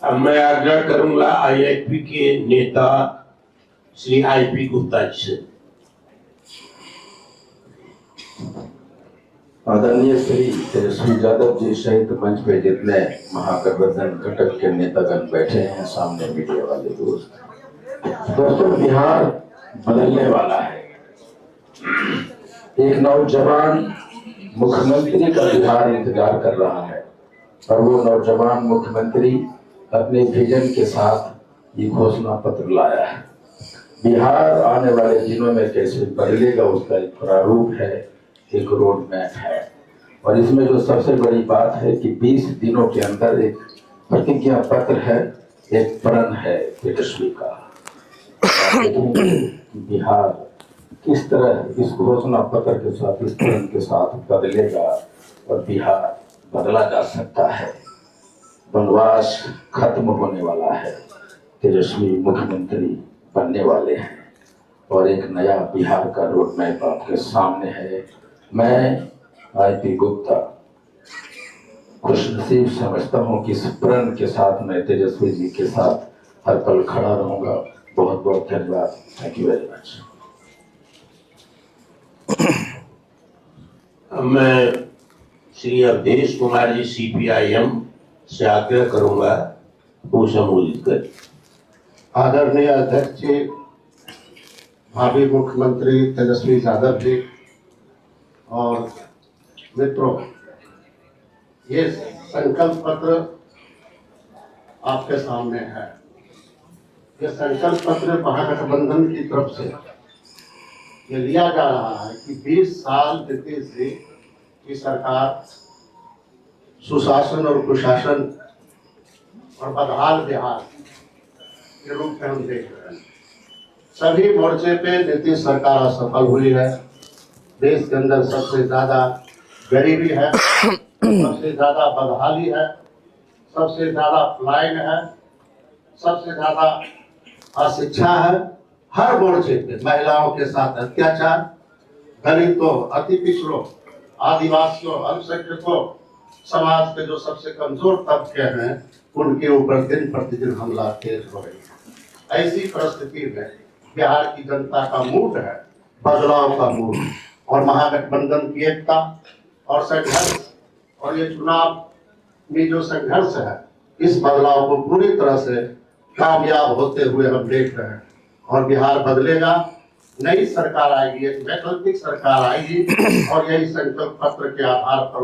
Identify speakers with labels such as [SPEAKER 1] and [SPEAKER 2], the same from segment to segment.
[SPEAKER 1] अब मैं आग्रह करूंगा आईआईपी के नेता श्री आईपी गुप्ता जी से।
[SPEAKER 2] आदरणीय श्री तेजस्वी यादव जी सहित मंच पे जितने महागठबंधन घटक के नेतागण बैठे हैं, सामने मीडिया वाले दोस्तों, बिहार बदलने वाला है। एक नौजवान मुख्यमंत्री का बिहार इंतजार कर रहा है और वो नौजवान मुख्यमंत्री अपने विजन के साथ ये घोषणा पत्र लाया है। बिहार आने वाले दिनों में कैसे बदलेगा उसका एक प्रारूप है, एक रोड मैप है। और इसमें जो सबसे बड़ी बात है कि 20 दिनों के अंदर एक प्रतिज्ञा पत्र है, एक प्रण है तेजस्वी का। बिहार किस तरह इस घोषणा पत्र के साथ, इस प्रण के साथ बदलेगा और बिहार बदला जा सकता है। वनवास खत्म होने वाला है, तेजस्वी मुख्यमंत्री बनने वाले हैं और एक नया बिहार का रोड मैप आपके सामने है। मैं आईपी गुप्ता खुशनसीब समझता हूँ कि इस प्रण के साथ मैं तेजस्वी जी के साथ हर पल खड़ा रहूंगा। बहुत बहुत धन्यवाद। Thank you very much.
[SPEAKER 1] मैं श्री अवधेश कुमार जी सीपीआईएम से आग्रह करूंगा वो संबोधित करें।
[SPEAKER 3] आदरणीय अध्यक्ष जी, भावी मुख्यमंत्री तेजस्वी यादव जी और मित्रों, ये संकल्प पत्र आपके सामने है। ये संकल्प पत्र महागठबंधन की तरफ से ये लिया जा रहा है कि 20 साल नीतीश जी की सरकार सुशासन और कुशासन और बदहाल बिहार के रूप में हम देख रहे हैं। सभी मोर्चे पे नीतीश सरकार असफल हुई है। देश के अंदर सबसे ज्यादा गरीबी है, सबसे ज्यादा बदहाली है, सबसे ज्यादा पलायन है, सबसे ज्यादा अशिक्षा है। हर मोर्चे पे महिलाओं के साथ अत्याचार, दलितों, अति पिछड़ों, आदिवासियों, अल्पसंख्यकों, समाज के जो सबसे कमजोर तबके हैं उनके ऊपर दिन प्रतिदिन हमला तेज हो रही है। ऐसी परिस्थिति में बिहार की जनता का मूड है बदलाव का मूड, और महागठबंधन की एकता और संघर्ष और ये चुनाव में जो संघर्ष है, इस बदलाव को पूरी तरह से कामयाब होते हुए हम देख रहे हैं और बिहार बदलेगा। नई सरकार आएगी, एक वैकल्पिक सरकार आएगी और यही संकल्प पत्र के आधार पर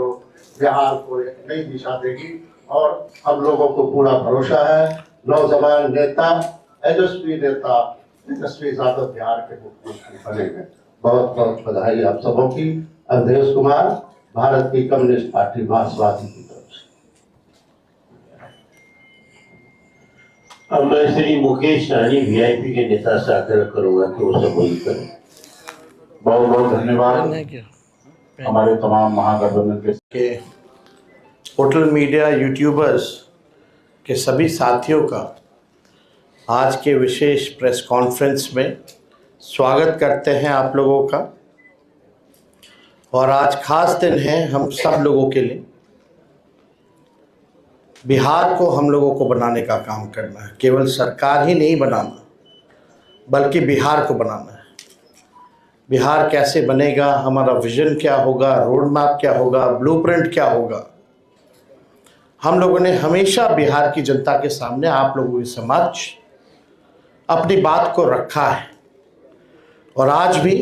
[SPEAKER 3] बिहार को एक नई दिशा देगी। और हम लोगों को पूरा भरोसा है, नौजवान नेता, तेजस्वी नेता तेजस्वी यादव बिहार के मुख्यमंत्री बनेंगे। बहुत बहुत बधाई आप सबों की। अवधेश कुमार, भारत की कम्युनिस्ट पार्टी मार्क्सवादी की तरफ से।
[SPEAKER 1] अब मैं श्री मुकेश सहनी वीआईपी के नेता से आग्रह करूंगा कि वो संबोधित करें।
[SPEAKER 4] बहुत बहुत धन्यवाद हमारे तमाम महागठबंधन के
[SPEAKER 5] होटल मीडिया यूट्यूबर्स के सभी साथियों का आज के विशेष प्रेस कॉन्फ्रेंस में स्वागत करते हैं आप लोगों का। और आज खास दिन है हम सब लोगों के लिए। बिहार को हम लोगों को बनाने का काम करना है, केवल सरकार ही नहीं बनाना बल्कि बिहार को बनाना है। बिहार कैसे बनेगा, हमारा विजन क्या होगा, रोड मैप क्या होगा, ब्लूप्रिंट क्या होगा, हम लोगों ने हमेशा बिहार की जनता के सामने, आप लोगों के समक्ष अपनी बात को रखा है। और आज भी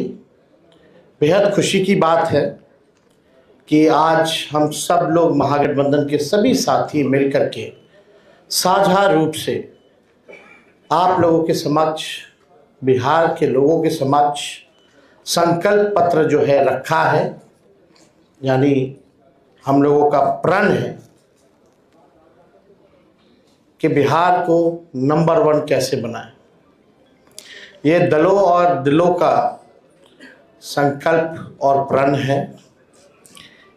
[SPEAKER 5] बेहद खुशी की बात है कि आज हम सब लोग महागठबंधन के सभी साथी मिलकर के साझा रूप से आप लोगों के समक्ष, बिहार के लोगों के समक्ष संकल्प पत्र जो है रखा है, यानी हम लोगों का प्रण है कि बिहार को नंबर 1 कैसे बनाएं। ये दलों और दिलों का संकल्प और प्रण है।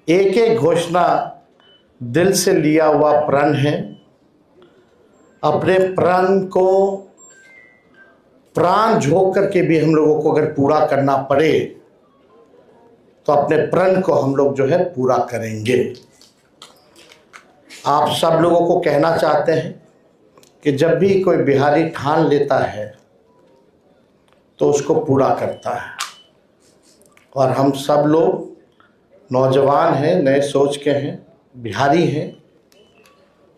[SPEAKER 5] एक एक घोषणा दिल से लिया हुआ प्रण है। अपने प्रण को प्राण झोंक करके भी हम लोगों को अगर पूरा करना पड़े तो अपने प्रण को हम लोग जो है पूरा करेंगे। आप सब लोगों को कहना चाहते हैं कि जब भी कोई बिहारी ठान लेता है तो उसको पूरा करता है। और हम सब लोग नौजवान हैं, नए सोच के हैं, बिहारी हैं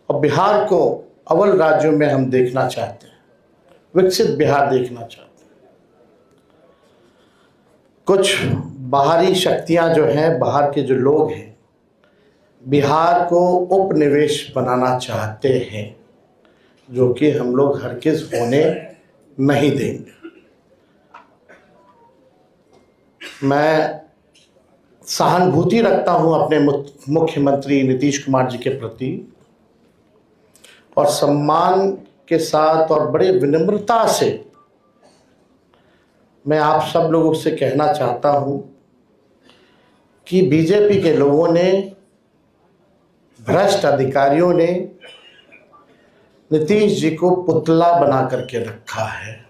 [SPEAKER 5] और बिहार को अव्वल राज्यों में हम देखना चाहते हैं, विकसित बिहार देखना चाहते हैं। कुछ बाहरी शक्तियां जो हैं, बाहर के जो लोग हैं, बिहार को उपनिवेश बनाना चाहते हैं, जो कि हम लोग हरगिज़ होने नहीं देंगे। मैं सहानुभूति रखता हूं अपने मुख्यमंत्री नीतीश कुमार जी के प्रति और सम्मान के साथ और बड़े विनम्रता से मैं आप सब लोगों से कहना चाहता हूं कि बीजेपी के लोगों ने, भ्रष्ट अधिकारियों ने नीतीश जी को पुतला बना करके रखा है।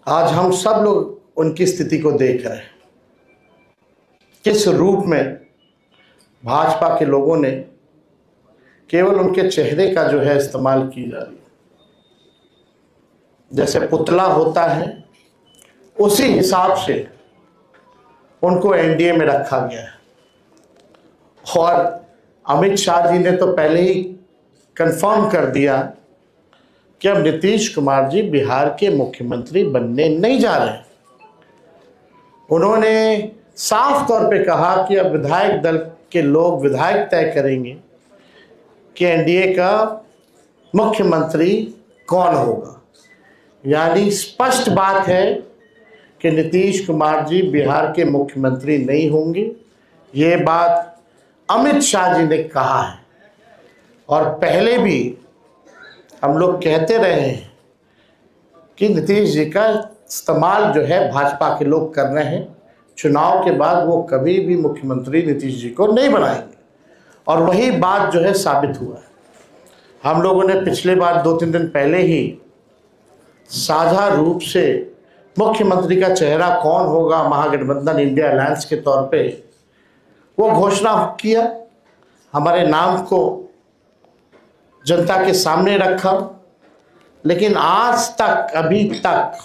[SPEAKER 5] आज हम सब लोग उनकी स्थिति को देख रहे हैं, किस रूप में भाजपा के लोगों ने केवल उनके चेहरे का जो है इस्तेमाल की जा रही है। जैसे पुतला होता है उसी हिसाब से उनको एनडीए में रखा गया है। और अमित शाह जी ने तो पहले ही कंफर्म कर दिया कि अब नीतीश कुमार जी बिहार के मुख्यमंत्री बनने नहीं जा रहे हैं। उन्होंने साफ तौर पे कहा कि अब विधायक दल के लोग विधायक तय करेंगे कि एनडीए का मुख्यमंत्री कौन होगा। यानी स्पष्ट बात है कि नीतीश कुमार जी बिहार के मुख्यमंत्री नहीं होंगे। ये बात अमित शाह जी ने कहा है और पहले भी हम लोग कहते रहे हैं कि नीतीश जी का इस्तेमाल जो है भाजपा के लोग कर रहे हैं। चुनाव के बाद वो कभी भी मुख्यमंत्री नीतीश जी को नहीं बनाएंगे और वही बात जो है साबित हुआ है। हम लोगों ने पिछले बार 2-3 दिन पहले ही साझा रूप से मुख्यमंत्री का चेहरा कौन होगा महागठबंधन इंडिया अलायंस के तौर पे वो घोषणा किया, हमारे नाम को जनता के सामने रखा। लेकिन आज तक, अभी तक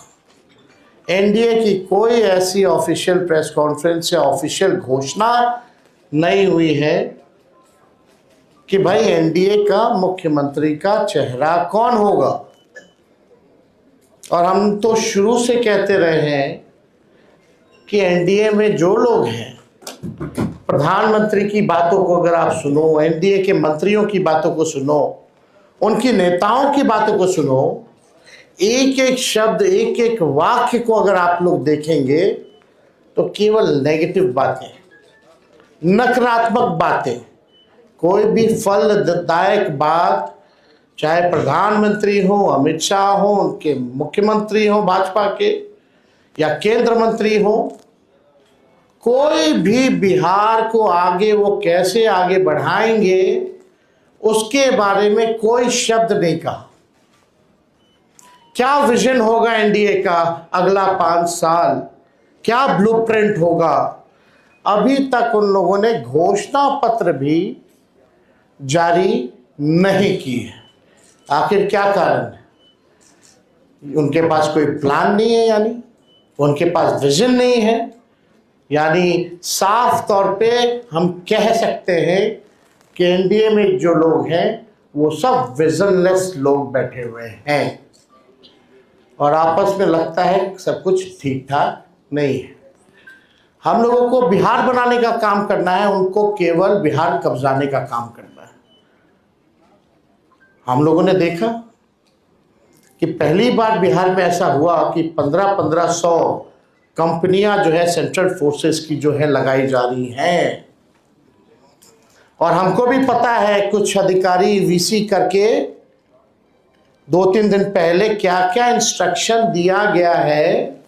[SPEAKER 5] एनडीए की कोई ऐसी ऑफिशियल प्रेस कॉन्फ्रेंस या ऑफिशियल घोषणा नहीं हुई है कि भाई एनडीए का मुख्यमंत्री का चेहरा कौन होगा। और हम तो शुरू से कहते रहे हैं कि एनडीए में जो लोग हैं, प्रधानमंत्री की बातों को अगर आप सुनो, एनडीए के मंत्रियों की बातों को सुनो, उनकी नेताओं की बातों को सुनो, एक एक शब्द, एक एक वाक्य को अगर आप लोग देखेंगे तो केवल नेगेटिव बातें, नकारात्मक बातें, कोई भी फलदायक बात, चाहे प्रधानमंत्री हो, अमित शाह हो, उनके मुख्यमंत्री हो भाजपा के, या केंद्र मंत्री हो, कोई भी बिहार को आगे वो कैसे आगे बढ़ाएंगे उसके बारे में कोई शब्द नहीं कहा। क्या विजन होगा एनडीए का अगला 5 साल, क्या ब्लूप्रिंट होगा, अभी तक उन लोगों ने घोषणा पत्र भी जारी नहीं की है। आखिर क्या कारण है? उनके पास कोई प्लान नहीं है, यानी उनके पास विजन नहीं है। यानी साफ तौर पे हम कह सकते हैं कि एनडीए में जो लोग हैं वो सब विजनलेस लोग बैठे हुए हैं और आपस में लगता है सब कुछ ठीक ठाक नहीं है। हम लोगों को बिहार बनाने का काम करना है, उनको केवल बिहार कब्जाने का काम करना है। हम लोगों ने देखा कि पहली बार बिहार में ऐसा हुआ कि 1500 कंपनियां जो है सेंट्रल फोर्सेस की जो है लगाई जा रही हैं। और हमको भी पता है कुछ अधिकारी वीसी करके 2-3 दिन पहले क्या क्या इंस्ट्रक्शन दिया गया है,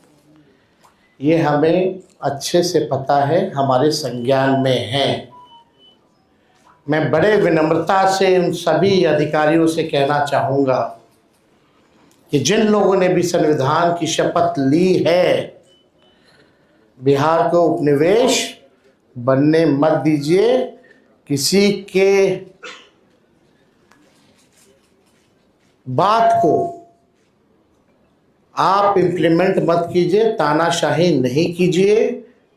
[SPEAKER 5] ये हमें अच्छे से पता है, हमारे संज्ञान में है। मैं बड़े विनम्रता से उन सभी अधिकारियों से कहना चाहूँगा कि जिन लोगों ने भी संविधान की शपथ ली है, बिहार को उपनिवेश बनने मत दीजिए। किसी के बात को आप इम्प्लीमेंट मत कीजिए, तानाशाही नहीं कीजिए,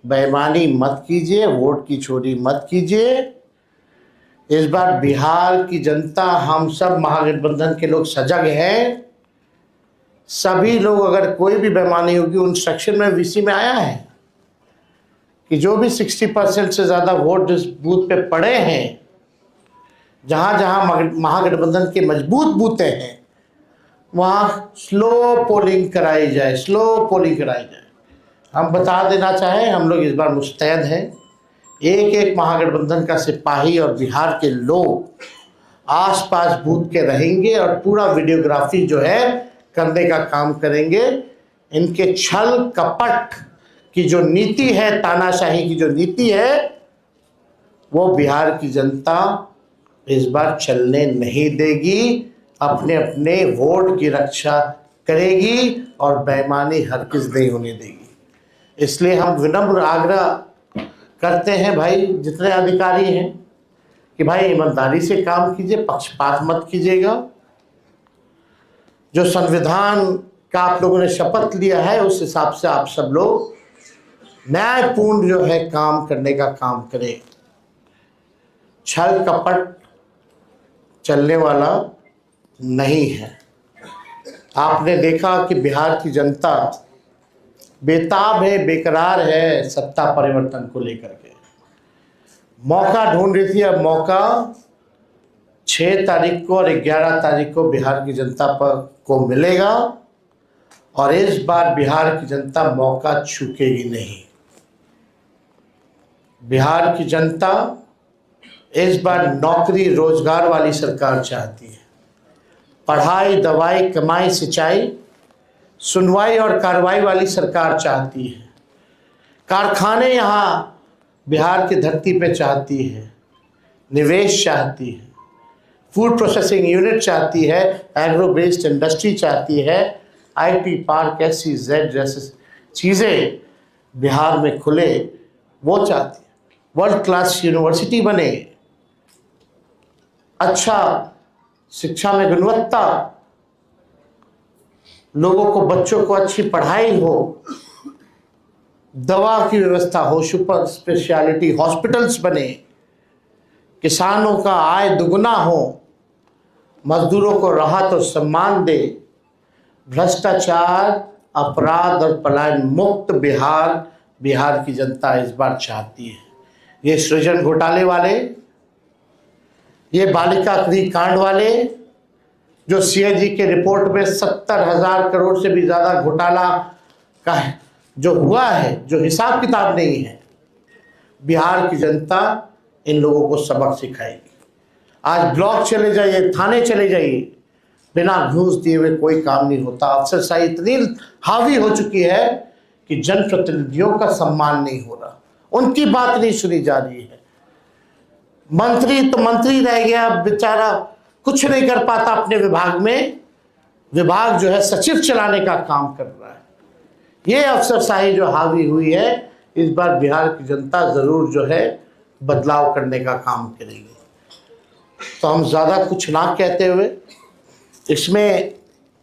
[SPEAKER 5] बेईमानी मत कीजिए, वोट की चोरी मत कीजिए। इस बार बिहार की जनता, हम सब महागठबंधन के लोग सजग हैं। सभी लोग, अगर कोई भी बेईमानी होगी, उन सेक्शन में वीसी में आया है कि जो भी 60% से ज़्यादा वोट जिस बूथ पे पड़े हैं, जहाँ जहाँ महागठबंधन के मजबूत बूथें हैं, वहाँ स्लो पोलिंग कराई जाए, स्लो पोलिंग कराई जाए। हम बता देना चाहें, हम लोग इस बार मुस्तैद हैं। एक एक महागठबंधन का सिपाही और बिहार के लोग आसपास बूथ के रहेंगे और पूरा वीडियोग्राफी जो है करने का काम करेंगे। इनके छल कपट की जो नीति है, तानाशाही की जो नीति है, वो बिहार की जनता इस बार चलने नहीं देगी। अपने अपने वोट की रक्षा करेगी और बेईमानी हरगिज़ नहीं होने देगी। इसलिए हम विनम्र आग्रह करते हैं भाई, जितने अधिकारी हैं, कि भाई ईमानदारी से काम कीजिए, पक्षपात मत कीजिएगा। जो संविधान का आप लोगों ने शपथ लिया है, उस हिसाब से आप सब लोग न्यायपूर्ण जो है काम करने का काम करें। छल कपट चलने वाला नहीं है। आपने देखा कि बिहार की जनता बेताब है, बेकरार है सत्ता परिवर्तन को लेकर के। मौका ढूंढ रही थी, अब मौका 6 तारीख को और 11 तारीख को बिहार की जनता को मिलेगा और इस बार बिहार की जनता मौका चूकेगी नहीं। बिहार की जनता इस बार नौकरी रोजगार वाली सरकार चाहती है। पढ़ाई, दवाई, कमाई, सिंचाई, सुनवाई और कार्रवाई वाली सरकार चाहती है। कारखाने यहाँ बिहार की धरती पे चाहती है, निवेश चाहती है, फूड प्रोसेसिंग यूनिट चाहती है, एग्रो बेस्ड इंडस्ट्री चाहती है, आईटी पार्क, SEZ जैसे चीज़ें बिहार में खुले, वो चाहती है। वर्ल्ड क्लास यूनिवर्सिटी बने, अच्छा शिक्षा में गुणवत्ता, लोगों को, बच्चों को अच्छी पढ़ाई हो, दवा की व्यवस्था हो, सुपर स्पेशलिटी हॉस्पिटल्स बने, किसानों का आय दुगना हो, मजदूरों को राहत और सम्मान दे, भ्रष्टाचार, अपराध और पलायन मुक्त बिहार की जनता इस बार चाहती है। ये सृजन घोटाले वाले, ये बालिका गृह कांड वाले, जो CAG के रिपोर्ट में 70,000 करोड़ से भी ज़्यादा घोटाला का जो हुआ है, जो हिसाब किताब नहीं है, बिहार की जनता इन लोगों को सबक सिखाएगी। आज ब्लॉक चले जाइए, थाने चले जाइए, बिना घूस दिए हुए कोई काम नहीं होता। अफसरशाही इतनी हावी हो चुकी है कि जनप्रतिनिधियों का सम्मान नहीं हो रहा, उनकी बात नहीं सुनी जा रही है। मंत्री तो मंत्री रह गया, बेचारा कुछ नहीं कर पाता अपने विभाग में। विभाग जो है सचिव चलाने का काम कर रहा है। ये अफसरशाही जो हावी हुई है, इस बार बिहार की जनता ज़रूर जो है बदलाव करने का काम करेगी। तो हम ज़्यादा कुछ ना कहते हुए, इसमें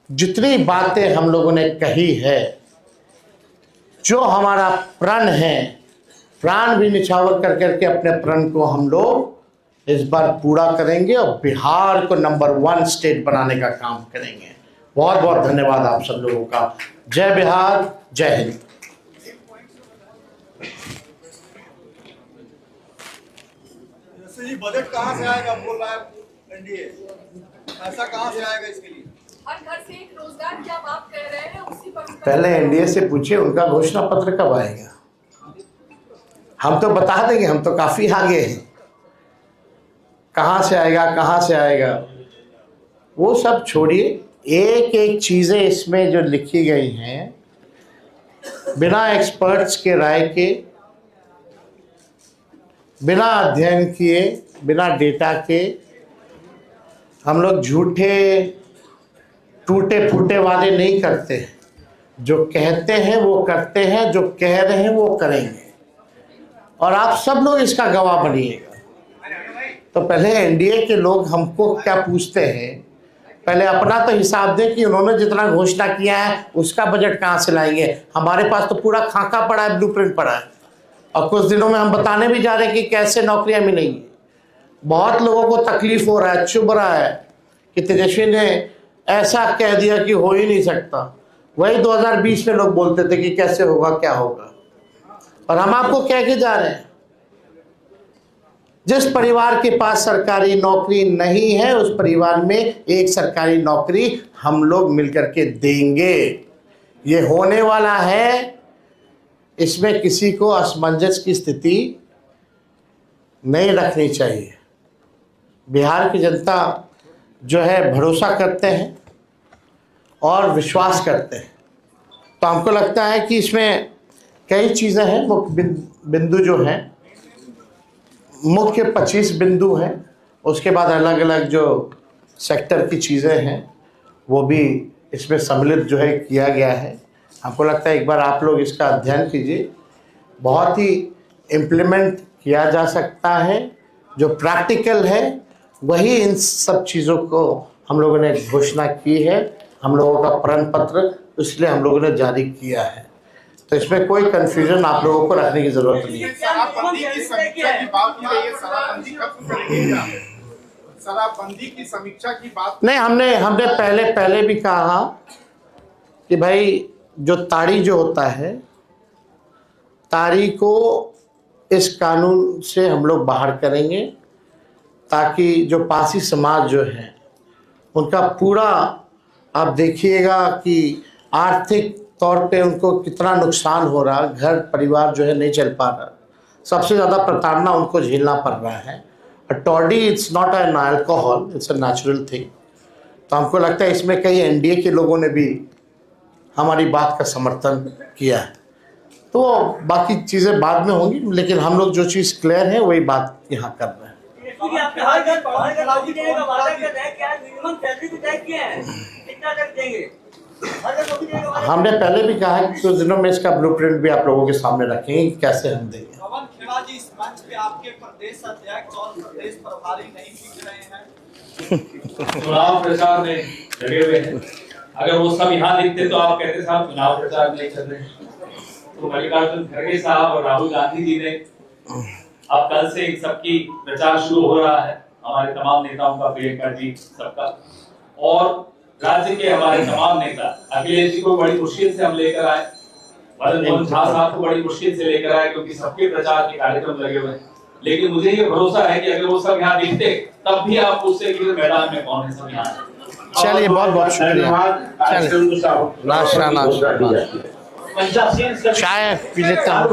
[SPEAKER 5] जितनी बातें हम लोगों ने कही है, जो हमारा प्रण है, प्राण भी निछावर कर करके अपने प्रण को हम लोग इस बार पूरा करेंगे और बिहार को नंबर 1 स्टेट बनाने का काम करेंगे। बहुत बहुत धन्यवाद आप सब लोगों का। जय बिहार, जय हिंद।
[SPEAKER 6] बजट कहाँ से आएगा बोल रहा है एनडीए, ऐसा कहाँ से आएगा इसके लिए?
[SPEAKER 7] हर घर से एक रोजगार की आप बात कर रहे हैं, उसी पर
[SPEAKER 5] पहले एनडीए से पूछिए उनका घोषणा पत्र कब आएगा। हम तो बता देंगे, हम तो काफी आगे हैं। कहाँ से आएगा, कहाँ से आएगा, वो सब छोड़िए। एक एक चीज़ें इसमें जो लिखी गई हैं, बिना एक्सपर्ट्स के राय के, बिना अध्ययन किए, बिना डेटा के, हम लोग झूठे टूटे फूटे वादे नहीं करते। जो कहते हैं वो करते हैं, जो कह रहे हैं वो करेंगे, और आप सब लोग इसका गवाह बनिएगा। तो पहले एनडीए के लोग हमको क्या पूछते हैं पहले अपना तो हिसाब दें कि उन्होंने जितना घोषणा किया है उसका बजट कहाँ से लाएंगे। हमारे पास तो पूरा खाका पड़ा है, ब्लूप्रिंट पड़ा है, और कुछ दिनों में हम बताने भी जा रहे हैं कि कैसे नौकरियां मिलेंगी। बहुत लोगों को तकलीफ हो रहा है, चुभ रहा है कि तेजस्वी ने ऐसा कह दिया कि हो ही नहीं सकता। वही 2020 में लोग बोलते थे कि कैसे होगा, क्या होगा, और हम आपको कह के जा रहे हैं जिस परिवार के पास सरकारी नौकरी नहीं है उस परिवार में एक सरकारी नौकरी हम लोग मिलकर के देंगे। ये होने वाला है, इसमें किसी को असमंजस की स्थिति नहीं रखनी चाहिए। बिहार की जनता जो है भरोसा करते हैं और विश्वास करते हैं, तो हमको लगता है कि इसमें कई चीज़ें हैं। मुख्य बिंदु जो हैं, मुख्य 25 बिंदु हैं, उसके बाद अलग अलग जो सेक्टर की चीज़ें हैं वो भी इसमें सम्मिलित जो है किया गया है। हमको लगता है एक बार आप लोग इसका अध्ययन कीजिए, बहुत ही इम्प्लीमेंट किया जा सकता है। जो प्रैक्टिकल है वही इन सब चीज़ों को हम लोगों ने घोषणा की है, हम लोगों का प्रण पत्र इसलिए हम लोगों ने जारी किया है, तो इसमें कोई कंफ्यूजन आप लोगों को रखने की जरूरत नहीं है।
[SPEAKER 8] शराबबंदी की समीक्षा की बात की रही है, शराबबंदी कब करेंगे क्या? शराबबंदी की समीक्षा की बात
[SPEAKER 5] नहीं, हमने पहले भी कहा कि भाई जो ताड़ी जो होता है, ताड़ी को इस कानून से हम लोग बाहर करेंगे ताकि जो पासी समाज जो है उनका पूरा, आप देखिएगा कि आर्थिक तौर पे उनको कितना नुकसान हो रहा, घर परिवार जो है नहीं चल पा रहा, सबसे ज़्यादा प्रताड़ना उनको झेलना पड़ रहा है। Toddy it's not an alcohol, it's a natural thing. तो हमको लगता है इसमें कई एनडीए के लोगों ने भी हमारी बात का समर्थन किया है। तो बाकी चीज़ें बाद में होंगी, लेकिन हम लोग जो चीज़ क्लियर है वही बात यहाँ कर रहे हैं। हमने पहले भी कहा कि कुछ दिनों में इसका ब्लूप्रिंट भी आप लोगों के सामने रखेंगे कि कैसे हम देंगे।
[SPEAKER 6] पवन खेड़ा जी, इस मंच पे आपके प्रदेश अध्यक्ष और प्रदेश प्रभारी नहीं दिख रहे हैं।
[SPEAKER 9] चुनाव प्रचार में लगे हुए हैं। अगर वो सब यहाँ दिखते तो आप कहते साहब चुनाव प्रचार नहीं कर रहे। तो मल्लिकार्जुन खड़गे साहब और राहुल गांधी जी ने अब कल से इन सबकी प्रचार शुरू हो रहा है, हमारे तमाम नेताओं का, प्रियंका जी सबका, और राज्य के हमारे तमाम नेता। अखिलेश जी को बड़ी मुश्किल से हम लेकर आए, मदन मोहन झा साहब को बड़ी मुश्किल से लेकर आए, क्योंकि सबके प्रचार के कार्यक्रम लगे हुए हैं। लेकिन मुझे ये भरोसा है कि अगर वो सब यहाँ दिखते तब भी आप पूछते कि मैदान में कौन है सब यहाँ।
[SPEAKER 5] चलिए, बहुत बहुत शुक्रिया। नाश्ता चाय पी लेता हूँ।